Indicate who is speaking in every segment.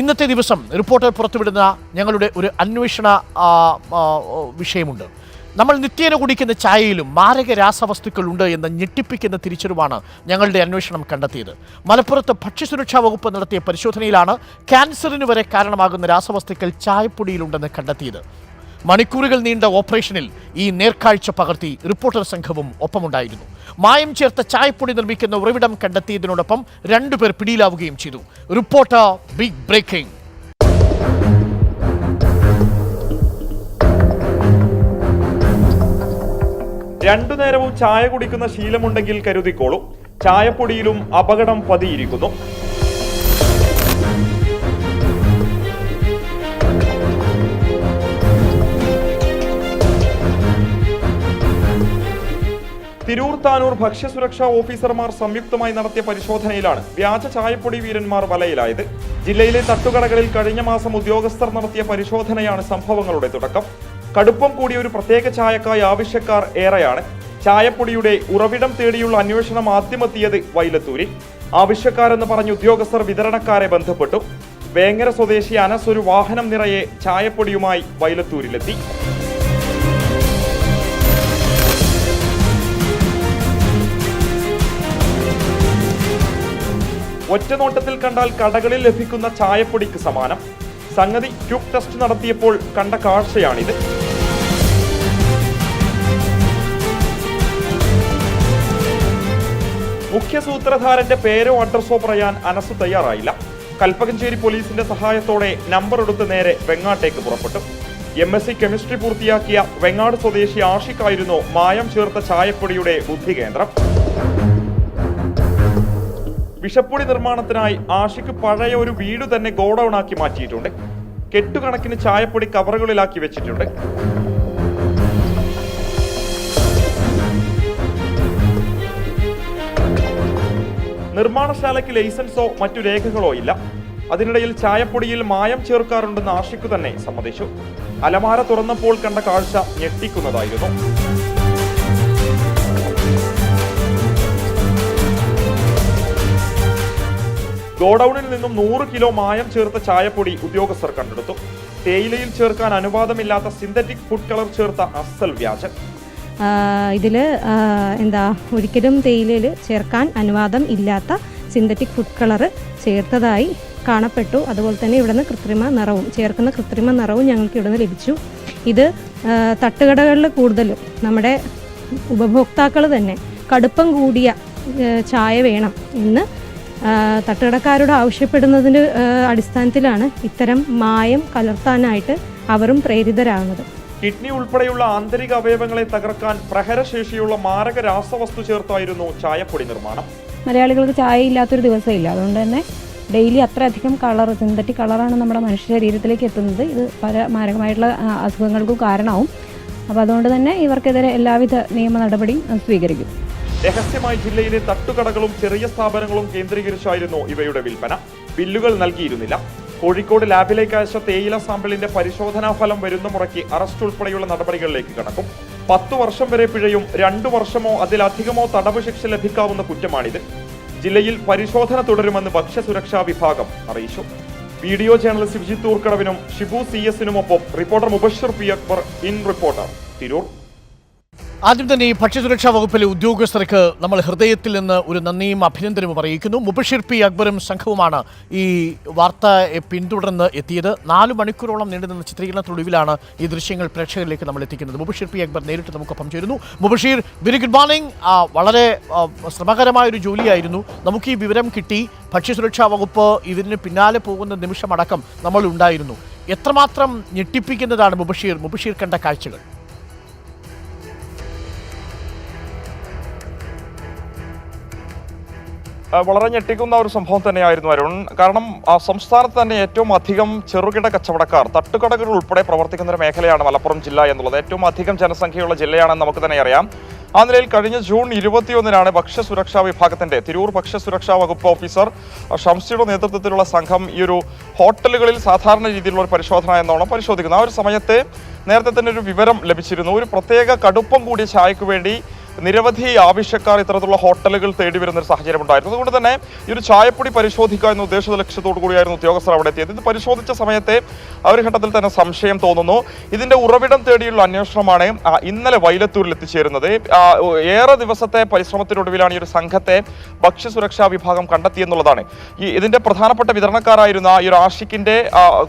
Speaker 1: ഇന്നത്തെ ദിവസം റിപ്പോർട്ടർ പുറത്തുവിടുന്ന ഞങ്ങളുടെ ഒരു അന്വേഷണ വിഷയമുണ്ട്. നമ്മൾ നിത്യേന കുടിക്കുന്ന ചായയിലും മാരക രാസവസ്തുക്കളുണ്ട് എന്ന ഞെട്ടിപ്പിക്കുന്ന തിരിച്ചറിവാണ് ഞങ്ങളുടെ അന്വേഷണം കണ്ടെത്തിയത്. മലപ്പുറത്ത് ഭക്ഷ്യസുരക്ഷാ വകുപ്പ് നടത്തിയ പരിശോധനയിലാണ് ക്യാൻസറിന് വരെ കാരണമാകുന്ന രാസവസ്തുക്കൾ ചായപ്പൊടിയിലുണ്ടെന്ന് കണ്ടെത്തിയത്. മണിക്കൂറുകൾ നീണ്ട ഓപ്പറേഷനിൽ ഈ നേർക്കാഴ്ച പകർത്തി റിപ്പോർട്ടർ സംഘവും ഒപ്പമുണ്ടായിരുന്നു. മായം ചേർത്ത ചായപ്പൊടി നിർമ്മിക്കുന്ന ഉറവിടം കണ്ടെത്തിയതിനോടൊപ്പം 2 പേർ പിടിയിലാവുകയും ചെയ്തു. Reporter big breaking.
Speaker 2: രണ്ടു നേരവും ചായ കുടിക്കുന്ന ശീലമുണ്ടെങ്കിൽ കരുതിക്കോളൂ, ചായപ്പൊടിയിലും അപകടം പതിയിരിക്കുന്നു. തിരൂർ താനൂർ ഭക്ഷ്യസുരക്ഷാ ഓഫീസർമാർ സംയുക്തമായി നടത്തിയ പരിശോധനയിലാണ് വ്യാജ ചായപ്പൊടി വീരന്മാർ വലയിലായത്. ജില്ലയിലെ തട്ടുകടകളിൽ കഴിഞ്ഞ മാസം ഉദ്യോഗസ്ഥർ നടത്തിയ പരിശോധനയാണ് സംഭവങ്ങളുടെ തുടക്കം. കടുപ്പം കൂടിയ ഒരു പ്രത്യേക ചായക്കായി ആവശ്യക്കാർ ഏറെയാണ്. ചായപ്പൊടിയുടെ ഉറവിടം തേടിയുള്ള അന്വേഷണം ആദ്യമെത്തിയത് വൈലത്തൂരിൽ. ആവശ്യക്കാരെന്ന് പറഞ്ഞ് ഉദ്യോഗസ്ഥർ വിതരണക്കാരെ ബന്ധപ്പെട്ടു. വേങ്ങര സ്വദേശി അനസ് ഒരു വാഹനം നിറയെ ചായപ്പൊടിയുമായി വൈലത്തൂരിലെത്തി. ഒറ്റനോട്ടത്തിൽ കണ്ടാൽ കടകളിൽ ലഭിക്കുന്ന ചായപ്പൊടിക്ക് സമാനം. സംഗതി ക്യൂബ് ടെസ്റ്റ് നടത്തിയപ്പോൾ കണ്ട കാഴ്ചയാണിത്. മുഖ്യ സൂത്രധാരന്റെ പേരോ അഡ്രസ്സോ പറയാൻ അനസ് തയ്യാറായില്ല. കൽപ്പകഞ്ചേരി പോലീസിന്റെ സഹായത്തോടെ നമ്പർ എടുത്ത് നേരെ വെങ്ങാട്ടേക്ക് പുറപ്പെട്ടു. MSc കെമിസ്ട്രി പൂർത്തിയാക്കിയ വെങ്ങാട് സ്വദേശി ആഷിഖായിരുന്നു മായം ചേർത്ത ചായപ്പൊടിയുടെ ബുദ്ധികേന്ദ്രം. വിഷപ്പൊടി നിർമ്മാണത്തിനായി ആഷിഖ് പഴയ ഒരു വീട് തന്നെ ഗോഡൌണാക്കി മാറ്റിയിട്ടുണ്ട്. കെട്ടുകണക്കിന് ചായപ്പൊടി കവറുകളിലാക്കി വെച്ചിട്ടുണ്ട്. നിർമ്മാണശാലയ്ക്ക് ലൈസൻസോ മറ്റു രേഖകളോ ഇല്ല. അതിനിടയിൽ ചായപ്പൊടിയിൽ മായം ചേർക്കാറുണ്ടെന്ന് ആഷിഖ് തന്നെ സമ്മതിച്ചു. അലമാര തുറന്നപ്പോൾ കണ്ട കാഴ്ച ഞെട്ടിക്കുന്നതായിരുന്നു. ഗോഡൌണിൽ നിന്നും 100 കിലോ മായം ചേർത്ത ചായപ്പൊടി ഉദ്യോഗസ്ഥർ കണ്ടെടുത്തു. തേയിലയിൽ ചേർക്കാൻ അനുവാദമില്ലാത്ത സിന്തറ്റിക് ഫുഡ് കളർ ചേർത്ത അസൽ വ്യാജൻ.
Speaker 3: ഇതിൽ ഒരിക്കലും തേയിലയിൽ ചേർക്കാൻ അനുവാദം ഇല്ലാത്ത സിന്തറ്റിക് ഫുഡ് കളർ ചേർത്തതായി കാണപ്പെട്ടു. അതുപോലെ തന്നെ ഇവിടുന്ന് ചേർക്കുന്ന കൃത്രിമ നിറവും ഞങ്ങൾക്ക് ഇവിടുന്ന് ലഭിച്ചു. ഇത് തട്ടുകടകളിൽ കൂടുതലും നമ്മുടെ ഉപഭോക്താക്കൾ തന്നെ കടുപ്പം കൂടിയ ചായ വേണം എന്ന് തട്ടുകടക്കാരോട് ആവശ്യപ്പെടുന്നതിൻ്റെ അടിസ്ഥാനത്തിലാണ് ഇത്തരം മായം കലർത്താനായിട്ട് അവരും പ്രേരിതരാകുന്നത്.
Speaker 2: കിഡ്നി ഉൾപ്പെടെയുള്ള ആന്തരിക അവയവങ്ങളെ തകർക്കാൻ പ്രഹരശേഷിയുള്ള മാരക രാസവസ്തു ചേർത്തായിരുന്നു ചായപ്പൊടി നിർമ്മാണം.
Speaker 3: മലയാളികൾക്ക് ചായ ഇല്ലാത്തൊരു ദിവസമില്ല. അതുകൊണ്ട് തന്നെ ഡെയിലി അത്രയധികം സിന്തറ്റിക് കളറാണ് നമ്മുടെ മനുഷ്യ ശരീരത്തിലേക്ക് എത്തുന്നത്. ഇത് പല മാരകമായിട്ടുള്ള അസുഖങ്ങൾക്കും കാരണമാവും. അപ്പോൾ അതുകൊണ്ട് തന്നെ ഇവർക്കെതിരെ എല്ലാവിധ നിയമ നടപടിയും സ്വീകരിക്കും.
Speaker 2: രഹസ്യമായി ജില്ലയിലെ തട്ടുകടകളും ചെറിയ സ്ഥാപനങ്ങളും കേന്ദ്രീകരിച്ചായിരുന്നു ഇവയുടെ വിൽപ്പന. ബില്ലുകൾ നൽകിയിരുന്നില്ല. കോഴിക്കോട് ലാബിലേക്ക് അയച്ച തേയില സാമ്പിളിന്റെ പരിശോധനാ ഫലം വരുന്ന മുറയ്ക്ക് അറസ്റ്റ് ഉൾപ്പെടെയുള്ള നടപടികളിലേക്ക് കടക്കും. 10 വർഷം വരെ പിഴയും 2 വർഷമോ അതിലധികമോ തടവ് ശിക്ഷ ലഭിക്കാവുന്ന കുറ്റമാണിത്. ജില്ലയിൽ പരിശോധന തുടരുമെന്ന് ഭക്ഷ്യസുരക്ഷാ വിഭാഗം അറിയിച്ചു. വീഡിയോ ജേർണലിസ്റ്റ് വിജിത്ത് ഊർക്കടവിനും ഷിബു CS-നുമൊപ്പം reporter Mubashir P Akbar in reporter Tirur.
Speaker 1: ആദ്യം തന്നെ ഈ ഭക്ഷ്യസുരക്ഷാ വകുപ്പിലെ ഉദ്യോഗസ്ഥർക്ക് നമ്മൾ ഹൃദയത്തിൽ നിന്ന് ഒരു നന്ദിയും അഭിനന്ദനവും അറിയിക്കുന്നു. മുബഷിർ പി അക്ബറും സംഘവുമാണ് ഈ വാർത്തയെ പിന്തുടർന്ന് എത്തിയത്. 4 മണിക്കൂറോളം നീണ്ടുനിന്ന ചിത്രീകരണത്തിനൊടുവിലാണ് ഈ ദൃശ്യങ്ങൾ പ്രേക്ഷകരിലേക്ക് നമ്മൾ എത്തിക്കുന്നത്. മുബഷിർ പി അക്ബർ നേരിട്ട് നമുക്കൊപ്പം ചേരുന്നു. Mubashir, very good morning. വളരെ ശ്രമകരമായൊരു ജോലിയായിരുന്നു. നമുക്ക് ഈ വിവരം കിട്ടി. ഭക്ഷ്യസുരക്ഷാ വകുപ്പ് ഇതിന് പിന്നാലെ പോകുന്ന നിമിഷമടക്കം നമ്മൾ ഉണ്ടായിരുന്നു. എത്രമാത്രം ഞെട്ടിപ്പിക്കുന്നതാണ് മുബഷിർ കണ്ട കാഴ്ചകൾ?
Speaker 2: വളരെ ഞെട്ടിക്കുന്ന ഒരു സംഭവം തന്നെയായിരുന്നു അരുൺ. കാരണം സംസ്ഥാനത്ത് തന്നെ ഏറ്റവും അധികം ചെറുകിട കച്ചവടക്കാർ തട്ടുകടകൾ ഉൾപ്പെടെ പ്രവർത്തിക്കുന്ന ഒരു മേഖലയാണ് മലപ്പുറം ജില്ല എന്നുള്ളത്. ഏറ്റവും അധികം ജനസംഖ്യയുള്ള ജില്ലയാണെന്ന് നമുക്ക് തന്നെ അറിയാം. ആ നിലയിൽ കഴിഞ്ഞ ജൂൺ 21-നാണ് ഭക്ഷ്യസുരക്ഷാ വിഭാഗത്തിന്റെ തിരൂർ ഭക്ഷ്യസുരക്ഷാ വകുപ്പ് ഓഫീസർ ഷംസിയുടെ നേതൃത്വത്തിലുള്ള സംഘം ഈ ഒരു ഹോട്ടലുകളിൽ സാധാരണ രീതിയിലുള്ള ഒരു പരിശോധന എന്നോണം പരിശോധിക്കുന്നത്. ആ ഒരു സമയത്ത് നേരത്തെ തന്നെ ഒരു വിവരം ലഭിച്ചിരുന്നു. ഒരു പ്രത്യേക കടുപ്പം കൂടിയ ചായക്ക് വേണ്ടി നിരവധി ആവശ്യക്കാർ ഇത്തരത്തിലുള്ള ഹോട്ടലുകൾ തേടി വരുന്ന ഒരു സാഹചര്യം ഉണ്ടായിരുന്നു. അതുകൊണ്ട് തന്നെ ഈ ഒരു ചായപ്പൊടി പരിശോധിക്കുക എന്ന ഉദ്ദേശ ലക്ഷ്യത്തോടു കൂടിയായിരുന്നു ഉദ്യോഗസ്ഥർ അവിടെ എത്തിയത്. ഇത് പരിശോധിച്ച സമയത്തെ ആ ഒരു ഘട്ടത്തിൽ തന്നെ സംശയം തോന്നുന്നു. ഇതിന്റെ ഉറവിടം തേടിയുള്ള അന്വേഷണമാണ് ഇന്നലെ വൈലത്തൂരിൽ എത്തിച്ചേരുന്നത്. ഏറെ ദിവസത്തെ പരിശ്രമത്തിനൊടുവിലാണ് ഈ ഒരു സംഘത്തെ ഭക്ഷ്യസുരക്ഷാ വിഭാഗം കണ്ടെത്തിയെന്നുള്ളതാണ്. ഇതിന്റെ പ്രധാനപ്പെട്ട വിതരണക്കാരായിരുന്ന ഈ ഒരു ആഷിഖിന്റെ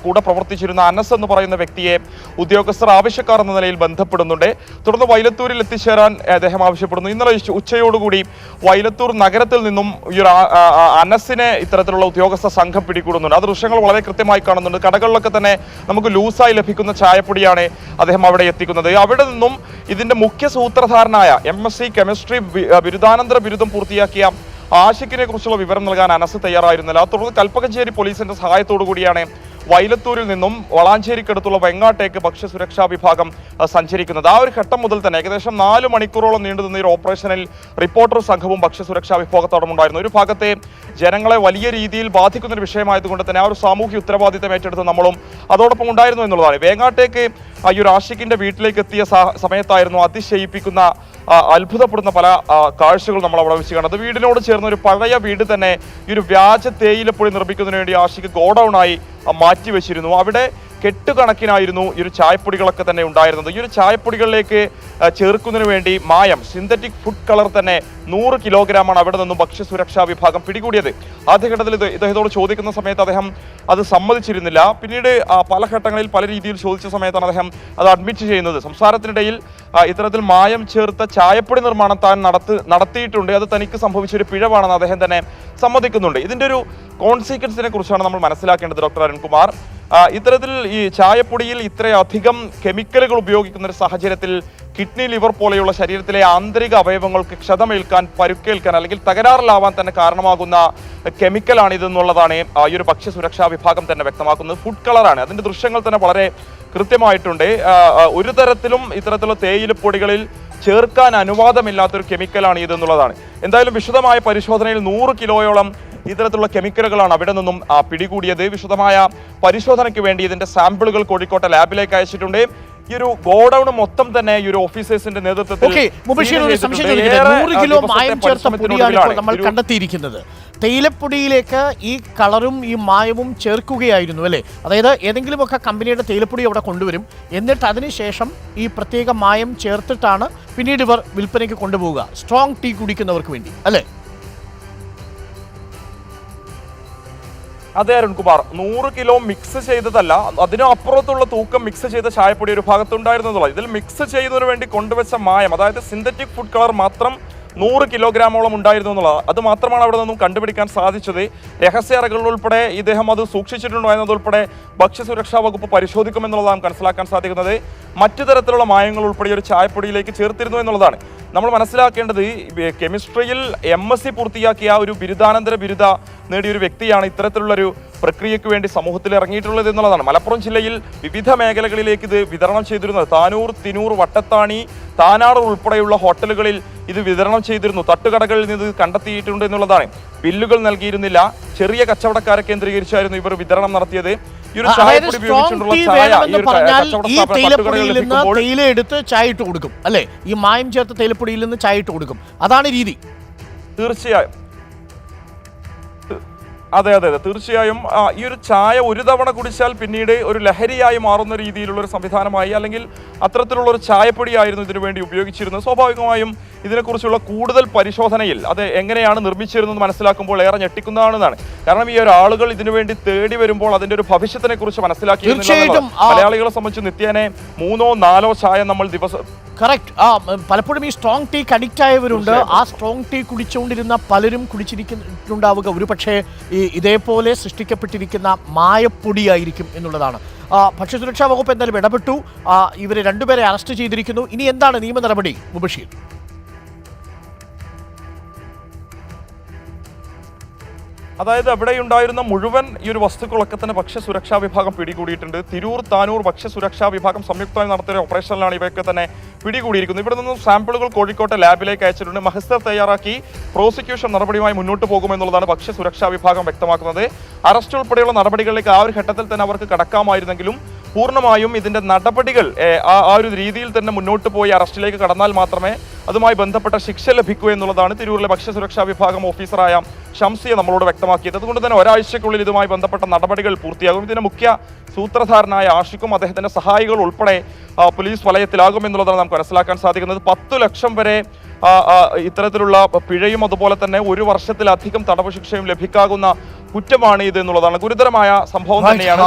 Speaker 2: കൂടെ പ്രവർത്തിച്ചിരുന്ന അനസ് എന്ന് പറയുന്ന വ്യക്തിയെ ഉദ്യോഗസ്ഥർ ആവശ്യക്കാർ എന്ന നിലയിൽ ബന്ധപ്പെടുന്നുണ്ട്. തുടർന്ന് വൈലത്തൂരിൽ എത്തിച്ചേരാൻ അദ്ദേഹം ആവശ്യപ്പെടുന്നു. ഇന്നലെ ഉച്ചയോടുകൂടി വൈലത്തൂർ നഗരത്തിൽ നിന്നും ഈ ഒരു അനസിനെ ഇത്തരത്തിലുള്ള ഉദ്യോഗസ്ഥ സംഘം പിടികൂടുന്നുണ്ട്. ആ ദൃശ്യങ്ങൾ വളരെ കൃത്യമായി കാണുന്നുണ്ട്. കടകളിലൊക്കെ തന്നെ നമുക്ക് ലൂസായി ലഭിക്കുന്ന ചായപ്പൊടിയാണ് അദ്ദേഹം അവിടെ എത്തിക്കുന്നത്. അവിടെ നിന്നും ഇതിന്റെ മുഖ്യ സൂത്രധാരനായ MSc കെമിസ്ട്രി ബിരുദാനന്തര ബിരുദം പൂർത്തിയാക്കിയ ആഷിഖിനെ കുറിച്ചുള്ള വിവരം നൽകാൻ അനസ് തയ്യാറായിരുന്നില്ല. തുടർന്ന് കൽപ്പകഞ്ചേരി പോലീസിന്റെ സഹായത്തോടു കൂടിയാണ് വൈലത്തൂരിൽ നിന്നും വളാഞ്ചേരിക്കടുത്തുള്ള വെങ്ങാട്ടേക്ക് ഭക്ഷ്യസുരക്ഷാ വിഭാഗം സഞ്ചരിക്കുന്നത്. ആ ഒരു ഘട്ടം മുതൽ തന്നെ ഏകദേശം 4 മണിക്കൂറോളം നീണ്ടുനിന്ന ഒരു ഓപ്പറേഷനിൽ റിപ്പോർട്ടർ സംഘവും ഭക്ഷ്യസുരക്ഷാ വിഭാഗത്തോടും ഉണ്ടായിരുന്നു. ഒരു ഭാഗത്തെ ജനങ്ങളെ വലിയ രീതിയിൽ ബാധിക്കുന്ന ഒരു വിഷയമായതുകൊണ്ട് തന്നെ ആ ഒരു സാമൂഹ്യ ഉത്തരവാദിത്തം ഏറ്റെടുത്ത് നമ്മളും അതോടൊപ്പം ഉണ്ടായിരുന്നു എന്നുള്ളതാണ്. വേങ്ങാട്ടേക്ക് ഈ ഒരു ആഷിഖിന്റെ വീട്ടിലേക്ക് എത്തിയ സമയത്തായിരുന്നു അതിശയിപ്പിക്കുന്ന അത്ഭുതപ്പെടുന്ന പല കാഴ്ചകൾ നമ്മൾ അവിടെ വെച്ച് കാണുന്നത്. വീടിനോട് ചേർന്ന ഒരു പഴയ വീട് തന്നെ ഈ ഒരു വ്യാജ തേയിലപ്പൊടി നിർമ്മിക്കുന്നതിന് വേണ്ടി ആഷിഖ് ഗോഡൌണായി മാറ്റി വെച്ചിരുന്നു. അവിടെ കെട്ടുകണക്കിനായിരുന്നു ഈ ഒരു ചായപ്പൊടികളൊക്കെ തന്നെ ഉണ്ടായിരുന്നത്. ഈ ഒരു ചായപ്പൊടികളിലേക്ക് ചേർക്കുന്നതിന് വേണ്ടി മായം സിന്തറ്റിക് ഫുഡ് കളർ തന്നെ 100 കിലോഗ്രാമാണ് അവിടെ നിന്നും ഭക്ഷ്യസുരക്ഷാ വിഭാഗം പിടികൂടിയത്. ആദ്യഘട്ടത്തിൽ ഇദ്ദേഹത്തോട് ചോദിക്കുന്ന സമയത്ത് അദ്ദേഹം അത് സമ്മതിച്ചിരുന്നില്ല. പിന്നീട് പല ഘട്ടങ്ങളിൽ പല രീതിയിൽ ചോദിച്ച സമയത്താണ് അദ്ദേഹം അത് അഡ്മിറ്റ് ചെയ്യുന്നത്. സംസാരത്തിനിടയിൽ ഇത്തരത്തിൽ മായം ചേർത്ത ചായപ്പൊടി നിർമ്മാണം താൻ നടത്തിയിട്ടുണ്ട്, അത് തനിക്ക് സംഭവിച്ചൊരു പിഴവാണെന്ന് അദ്ദേഹം തന്നെ സമ്മതിക്കുന്നുണ്ട്. ഇതിന്റെ ഒരു കോൺസിക്വൻസിനെ കുറിച്ചാണ് നമ്മൾ മനസ്സിലാക്കേണ്ടത് ഡോക്ടർ അരുൺകുമാർ. ഇത്തരത്തിൽ ഈ ചായപ്പൊടിയിൽ ഇത്രയധികം കെമിക്കലുകൾ ഉപയോഗിക്കുന്ന ഒരു സാഹചര്യത്തിൽ കിഡ്നി, ലിവർ പോലെയുള്ള ശരീരത്തിലെ ആന്തരിക അവയവങ്ങൾക്ക് ക്ഷതമേൽക്കാൻ, പരുക്കേൽക്കാൻ അല്ലെങ്കിൽ തകരാറിലാവാൻ തന്നെ കാരണമാകുന്ന കെമിക്കലാണ് ഇതെന്നുള്ളതാണ് ഈ ഒരു ഭക്ഷ്യസുരക്ഷാ വിഭാഗം തന്നെ വ്യക്തമാക്കുന്നത്. ഫുഡ് കളറാണ്. അതിന്റെ ദൃശ്യങ്ങൾ തന്നെ വളരെ കൃത്യമായിട്ടുണ്ട്. ഒരു തരത്തിലും ഇത്തരത്തിലുള്ള തേയിലപ്പൊടികളിൽ ചേർക്കാൻ അനുവാദമില്ലാത്തൊരു കെമിക്കലാണ് ഇതെന്നുള്ളതാണ്. എന്തായാലും വിശദമായ പരിശോധനയിൽ 100 കിലോയോളം ഇത്തരത്തിലുള്ള കെമിക്കലുകളാണ് അവിടെ നിന്നും പിടികൂടിയത്. വിശദമായ പരിശോധനയ്ക്ക് വേണ്ടി ഇതിന്റെ സാമ്പിളുകൾ കോഴിക്കോട്ടെ ലാബിലേക്ക് അയച്ചിട്ടുണ്ട്. ഈ ഒരു ഗോഡൌൺ മൊത്തം തന്നെ ഈ ഒരു ഓഫീസേഴ്സിന്റെ നേതൃത്വത്തിൽ
Speaker 1: നമ്മൾ കണ്ടെത്തിയിരിക്കുന്നത്. തേയിലപ്പൊടിയിലേക്ക് ഈ കളറും ഈ മായവും ചേർക്കുകയായിരുന്നു അല്ലേ? അതായത് ഏതെങ്കിലുമൊക്കെ കമ്പനിയുടെ തേയിലപ്പൊടി അവിടെ കൊണ്ടുവരും, എന്നിട്ട് അതിനുശേഷം ഈ പ്രത്യേക മായം ചേർത്തിട്ടാണ് പിന്നീട് ഇവർ വിൽപ്പനയ്ക്ക് കൊണ്ടുപോവുക, സ്ട്രോങ് ടീ കുടിക്കുന്നവർക്ക് വേണ്ടി അല്ലേ?
Speaker 2: അതെ അരുൺകുമാർ, 100 കിലോ മിക്സ് ചെയ്തതല്ല, അതിനും അപ്പുറത്തുള്ള തൂക്കം മിക്സ് ചെയ്ത ചായപ്പൊടി ഒരു ഭാഗത്തുണ്ടായിരുന്നതുള്ളത്. ഇതിൽ മിക്സ് ചെയ്യുന്നതിന് വേണ്ടി കൊണ്ടുവച്ച മായം, അതായത് സിന്തറ്റിക് ഫുഡ് കളർ മാത്രം 100 കിലോഗ്രാമോളം ഉണ്ടായിരുന്നു എന്നുള്ളത്. അത് മാത്രമാണ് അവിടെ നിന്നും കണ്ടുപിടിക്കാൻ സാധിച്ചത്. രഹസ്യ അറകളിൽ ഉൾപ്പെടെ ഇദ്ദേഹം അത് സൂക്ഷിച്ചിട്ടുണ്ടോ എന്നതുൾപ്പെടെ ഭക്ഷ്യസുരക്ഷാ വകുപ്പ് പരിശോധിക്കുമെന്നുള്ളതാണ് മനസ്സിലാക്കാൻ സാധിക്കുന്നത്. മറ്റു തരത്തിലുള്ള മായങ്ങൾ ഉൾപ്പെടെ ഒരു ചായപ്പൊടിയിലേക്ക് ചേർത്തിരുന്നു എന്നുള്ളതാണ്. നമ്മൾ മനസ്സിലാക്കേണ്ടത് കെമിസ്ട്രിയിൽ MSc പൂർത്തിയാക്കിയ ഒരു ബിരുദാനന്തര ബിരുദ നേടിയ ഒരു വ്യക്തിയാണ് ഇത്തരത്തിലുള്ളൊരു പ്രക്രിയയ്ക്ക് വേണ്ടി സമൂഹത്തിൽ ഇറങ്ങിയിട്ടുള്ളത് എന്നുള്ളതാണ്. മലപ്പുറം ജില്ലയിൽ വിവിധ മേഖലകളിലേക്ക് ഇത് വിതരണം ചെയ്തിരുന്നത്. താനൂർ, തിനൂർ, വട്ടത്താണി, താനാട് ഉൾപ്പെടെയുള്ള ഹോട്ടലുകളിൽ ഇത് വിതരണം ചെയ്തിരുന്നു. തട്ടുകടകളിൽ നിന്ന് കണ്ടെത്തിയിട്ടുണ്ട് എന്നുള്ളതാണ്. ബില്ലുകൾ നൽകിയിരുന്നില്ല. ചെറിയ കച്ചവടക്കാരെ കേന്ദ്രീകരിച്ചായിരുന്നു ഇവർ വിതരണം നടത്തിയത്.
Speaker 1: തേയില എടുത്ത് ചായ ഇട്ട് കൊടുക്കും അല്ലെ? ഈ മായം ചേർത്ത തേയിലപ്പൊടിയിൽ നിന്ന് ചായ ഇട്ട് കൊടുക്കും, അതാണ് രീതി.
Speaker 2: തീർച്ചയായും അതെ, തീർച്ചയായും ഈ ഒരു ചായ ഒരു തവണ കുടിച്ചാൽ പിന്നീട് ഒരു ലഹരിയായി മാറുന്ന രീതിയിലുള്ള ഒരു സംവിധാനമായി, അല്ലെങ്കിൽ അത്തരത്തിലുള്ള ഒരു ചായപ്പൊടിയായിരുന്നു ഇതിനു വേണ്ടി ഉപയോഗിച്ചിരുന്നത്. സ്വാഭാവികമായും ഇതിനെക്കുറിച്ചുള്ള കൂടുതൽ പരിശോധനയിൽ അത് എങ്ങനെയാണ് നിർമ്മിച്ചിരുന്നത് മനസ്സിലാക്കുമ്പോൾ ഏറെ ഞെട്ടിക്കുന്നതാണെന്നാണ്. കാരണം ഈ ഒരു ആളുകൾ ഇതിനു വേണ്ടി തേടി വരുമ്പോൾ അതിന്റെ ഒരു ഭവിഷ്യത്തിനെ കുറിച്ച് മനസ്സിലാക്കിയിരുന്നില്ല. മലയാളികളെ സംബന്ധിച്ച് നിത്യേനെ 3 or 4 ചായ നമ്മൾ ദിവസം
Speaker 1: കറക്റ്റ്. പലപ്പോഴും ഈ സ്ട്രോങ് ടീക്ക് അഡിക്റ്റ് ആയവരുണ്ട്. ആ സ്ട്രോങ് ടീ കുടിച്ചുകൊണ്ടിരുന്ന പലരും കുടിച്ചിരിക്കുന്നുണ്ടാവുക ഒരു പക്ഷേ ഇതേപോലെ സൃഷ്ടിക്കപ്പെട്ടിരിക്കുന്ന മായപ്പൊടിയായിരിക്കും എന്നുള്ളതാണ്. ഭക്ഷ്യസുരക്ഷാ വകുപ്പ് എന്തായാലും ഇടപെട്ടു. ഇവരെ 2 പേരെ അറസ്റ്റ് ചെയ്തിരിക്കുന്നു. ഇനി എന്താണ് നിയമ നടപടി മുബഷീർ?
Speaker 2: അതായത് അവിടെ ഉണ്ടായിരുന്ന മുഴുവൻ ഈ ഒരു വസ്തുക്കളൊക്കെ തന്നെ ഭക്ഷ്യസുരക്ഷാ വിഭാഗം പിടികൂടിയിട്ടുണ്ട്. തിരൂർ, താനൂർ ഭക്ഷ്യസുരക്ഷാ വിഭാഗം സംയുക്തമായി നടത്തിയ ഓപ്പറേഷനിലാണ് ഇവയൊക്കെ തന്നെ പിടികൂടിയിരിക്കുന്നത്. ഇവിടെ നിന്നും സാമ്പിളുകൾ കോഴിക്കോട്ടെ ലാബിലേക്ക് അയച്ചിട്ടുണ്ട്. മഹസ്തർ തയ്യാറാക്കി പ്രോസിക്യൂഷൻ നടപടിയുമായി മുന്നോട്ട് പോകുമെന്നുള്ളതാണ് ഭക്ഷ്യസുരക്ഷാ വിഭാഗം വ്യക്തമാക്കുന്നത്. അറസ്റ്റ് ഉൾപ്പെടെയുള്ള നടപടികളിലേക്ക് ആ ഒരു ഘട്ടത്തിൽ തന്നെ അവർക്ക് കടക്കാമായിരുന്നെങ്കിലും പൂർണ്ണമായും ഇതിന്റെ നടപടികൾ ആ ഒരു രീതിയിൽ തന്നെ മുന്നോട്ട് പോയി അറസ്റ്റിലേക്ക് കടന്നാൽ മാത്രമേ അതുമായി ബന്ധപ്പെട്ട ശിക്ഷ ലഭിക്കൂ എന്നുള്ളതാണ് തിരൂരിലെ ഭക്ഷ്യസുരക്ഷാ വിഭാഗം ഓഫീസറായ ഷംസിയെ നമ്മളോട് വ്യക്തമാക്കിയത്. അതുകൊണ്ട് തന്നെ ഒരാഴ്ചക്കുള്ളിൽ ഇതുമായി ബന്ധപ്പെട്ട നടപടികൾ പൂർത്തിയാകും. ഇതിന് മുഖ്യ സൂത്രധാരനായ ആഷിഖും അദ്ദേഹത്തിന്റെ സഹായികൾ ഉൾപ്പെടെ പോലീസ് വലയത്തിലാകും എന്നുള്ളതാണ് നമുക്ക് മനസ്സിലാക്കാൻ സാധിക്കുന്നത്. 10 ലക്ഷം വരെ ഇത്തരത്തിലുള്ള പിഴയും അതുപോലെ തന്നെ 1 വർഷത്തിലധികം തടവ് ശിക്ഷയും ലഭിക്കാവുന്ന കുറ്റമാണ് ഇത് എന്നുള്ളതാണ്. ഗുരുതരമായ സംഭവം തന്നെയാണ്.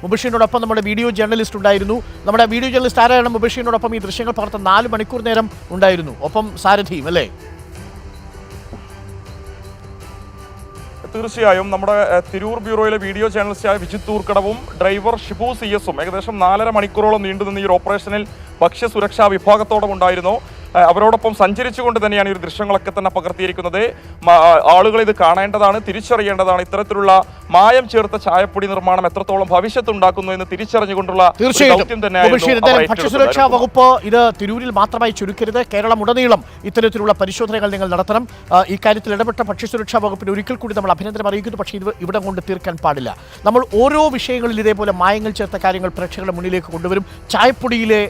Speaker 1: മുബഷീറിനോടൊപ്പം നമ്മുടെ വീഡിയോ ജേർണലിസ്റ്റ് ഉണ്ടായിരുന്നു. നമ്മുടെ വീഡിയോ ജേർണലിസ്റ്റ് ആരാണ് മുബഷീറിനോടൊപ്പം ഈ ദൃശ്യങ്ങൾ പകർത്ത 4 മണിക്കൂർ നേരം ഉണ്ടായിരുന്നു. ഒപ്പം സാരഥിയും അല്ലേ?
Speaker 2: തീർച്ചയായും നമ്മുടെ തിരൂർ ബ്യൂറോയിലെ വീഡിയോ ജേർണലിസ്റ്റായ വിജിത് തൂർക്കടവും ഡ്രൈവർ ഷിബു CS-ഉം ഏകദേശം 4.5 മണിക്കൂറോളം നീണ്ടുനിന്ന ഈ ഒരു ഓപ്പറേഷനിൽ ഭക്ഷ്യസുരക്ഷാ വിഭാഗത്തോടും ഉണ്ടായിരുന്നു. അവരോടൊപ്പം സഞ്ചരിച്ചുകൊണ്ട് തന്നെയാണ് ഈ ദൃശ്യങ്ങളൊക്കെ തന്നെ പകർത്തിയിരിക്കുന്നത്. ആളുകൾ ഇത് കാണേണ്ടതാണ്, തിരിച്ചറിയേണ്ടതാണ്. ഇത്തരത്തിലുള്ള മായം ചേർത്ത ചായപ്പൊടി നിർമ്മാണം എത്രത്തോളം ഭവിഷ്യത്തുണ്ടാക്കുന്നു എന്ന് തിരിച്ചറിഞ്ഞുകൊണ്ടുള്ള ദൗത്യം തന്നെയായിരുന്നു.
Speaker 1: ഭക്ഷ്യസുരക്ഷാ വകുപ്പ് ഇത് തിരൂരിൽ മാത്രമായി ചുരുക്കരുത്, കേരളം ഉടനീളം ഇത്തരത്തിലുള്ള പരിശോധനകൾ നിങ്ങൾ നടത്തണം. ഈ കാര്യത്തിൽ ഇടപെട്ട ഭക്ഷ്യസുരക്ഷാ വകുപ്പിന് ഒരിക്കൽ കൂടി നമ്മൾ അഭിനന്ദനം അറിയിക്കുന്നു. പക്ഷേ ഇത് ഇവിടെ കൊണ്ട് തീർക്കാൻ പാടില്ല. നമ്മൾ ഓരോ വിഷയങ്ങളിൽ ഇതേപോലെ മായങ്ങൾ ചേർത്ത കാര്യങ്ങൾ പ്രേക്ഷകരുടെ മുന്നിലേക്ക് കൊണ്ടുവരും. ചായപ്പൊടിയിലെ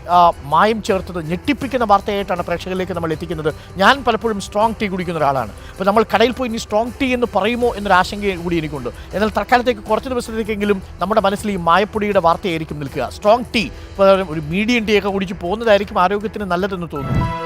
Speaker 1: മായം ചേർത്തത് ഞെട്ടിപ്പിക്കുന്ന വാർത്തയായിട്ടാണ് പ്രേക്ഷകരിലേക്ക് നമ്മൾ എത്തിക്കുന്നത്. ഞാൻ പലപ്പോഴും സ്ട്രോങ് ടീ കുടിക്കുന്ന ഒരാളാണ്. അപ്പോൾ നമ്മൾ കടയിൽ പോയി ഇനി സ്ട്രോങ് ടീ എന്ന് പറയുമോ എന്നൊരു ആശങ്ക കൂടി എനിക്കുണ്ട്. എന്നാൽ തൽക്കാലത്തേക്ക് കുറച്ച് ദിവസത്തേക്കെങ്കിലും നമ്മുടെ മനസ്സിൽ ഈ മായപ്പൊടിയുടെ വാർത്തയായിരിക്കും നിൽക്കുക. സ്ട്രോങ് ടീ, ഒരു മീഡിയം ടീ ഒക്കെ കുടിച്ച് പോകുന്നതായിരിക്കും ആരോഗ്യത്തിന് നല്ലതെന്ന് തോന്നുന്നു.